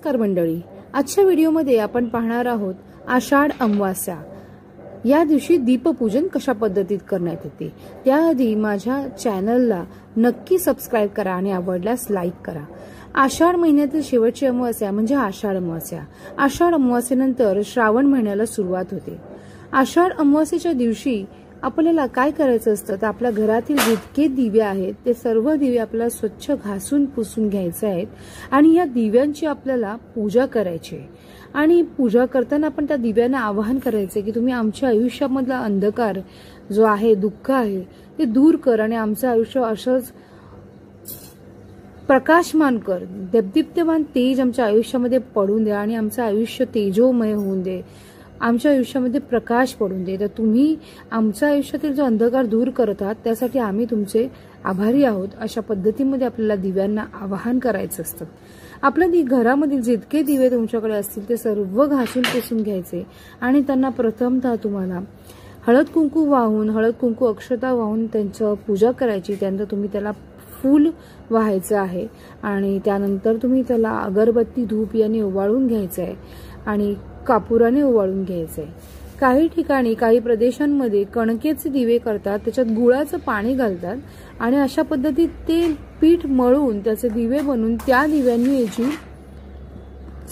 नमस्कार मंडळी, आजच्या व्हिडिओमध्ये आपण पाहणार आहोत आषाढ अमावास्या। या दिवशी दीपपूजन कशा पद्धतीत करण्यात येते। त्याआधी माझ्या चॅनलला नक्की सबस्क्राइब करा आणि आवडल्यास लाईक करा। आषाढ महिन्यातील शेवटची अमावास्या म्हणजे आषाढ अमावास्या। आषाढ अमावास्येनंतर श्रावण महिन्याला सुरुवात होते। आषाढ अमावास्येच्या दिवशी आपल्याला काय करायचं असतं तर आपल्या घरातील जितके दिवे आहेत ते सर्व दिवे आपल्याला स्वच्छ घासून पुसून घ्यायचे आहेत आणि या दिव्यांची आपल्याला पूजा करायची आहे। आणि पूजा करताना आपण त्या दिव्यांना आवाहन करायचे की तुम्ही आमच्या आयुष्यामधला अंधकार जो आहे, दुःख आहे ते दूर कर आणि आमचं आयुष्य असंच प्रकाशमान कर। दीप्तिमान तेज आमच्या आयुष्यामध्ये पडून दे आणि आमचं आयुष्य तेजोमय होऊन दे, आमच्या आयुष्यामध्ये प्रकाश पडून दे। तर तुम्ही आमच्या आयुष्यातील जो अंधकार दूर करत आहात त्यासाठी आम्ही तुमचे आभारी आहोत। अशा पद्धतीमध्ये आपल्याला दिव्यांना आवाहन करायचं असतं। आपल्या घरामधील जितके दिवे तुमच्याकडे असतील ते सर्व घासून पुसून घ्यायचे आणि त्यांना प्रथमतः तुम्हाला हळद कुंकू वाहून, हळद कुंकू अक्षता वाहून त्यांचं पूजा करायची। त्यानंतर तुम्ही त्याला फूल वाहायचं आहे आणि त्यानंतर तुम्ही त्याला अगरबत्ती, धूप यांनी ओवाळून घ्यायचं आहे आणि कापुराने ओवाळून घ्यायचे। काही ठिकाणी, काही प्रदेशांमध्ये कणकेचे दिवे करतात, त्याच्यात गुळाचं पाणी घालतात आणि अशा पद्धतीत ते पीठ मळून त्याचे दिवे बनवून त्या दिव्यांनी याची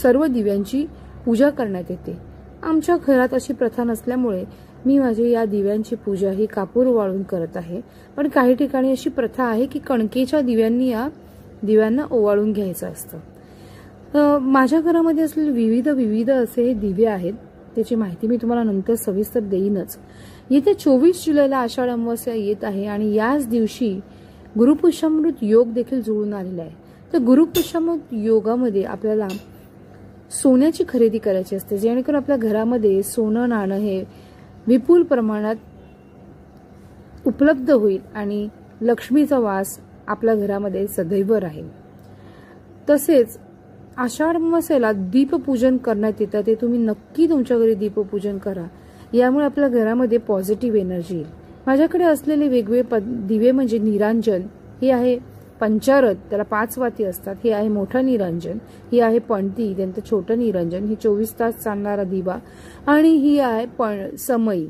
सर्व दिव्यांची पूजा करण्यात येते। आमच्या घरात अशी प्रथा नसल्यामुळे मी माझी या दिव्यांची पूजा ही कापूर वाळून करत आहे। पण काही ठिकाणी अशी प्रथा आहे की कणकेच्या दिव्यांनी या दिव्यांना ओवाळून घ्यायचं असतं। माझ्या घरामध्ये असलेले विविध असे दिवे आहेत, त्याची माहिती मी तुम्हाला नंतर सविस्तर देईनच। येत्या 24 जुलैला आषाढ अमावास्या येत आहे आणि याच दिवशी गुरुपुष्यामृत योग देखील जुळून आलेला आहे। तर गुरुपुष्यामृत योगामध्ये आपल्याला सोन्याची खरेदी करायची असते, जेणेकरून आपल्या घरामध्ये सोनं नाणं हे विपुल प्रमाणात उपलब्ध होईल आणि लक्ष्मीचा वास आपल्या घरामध्ये सदैव राहील। तसेच आषाढ अमावास्येला दीपपूजन करण्यात येतं, ते तुम्ही नक्की तुमच्या घरी दीपपूजन करा। यामुळे आपल्या घरामध्ये पॉझिटिव्ह एनर्जी येईल। माझ्याकडे असलेले वेगवेगळे दिवे म्हणजे निरांजन, हे आहे पंचारथ, त्याला 5 वाती असतात, हे आहे मोठं निरांजन, ही आहे पणती, त्यानंतर छोटं निरांजन, ही 24 तास चालणारा दिवा आणि ही आहे समई।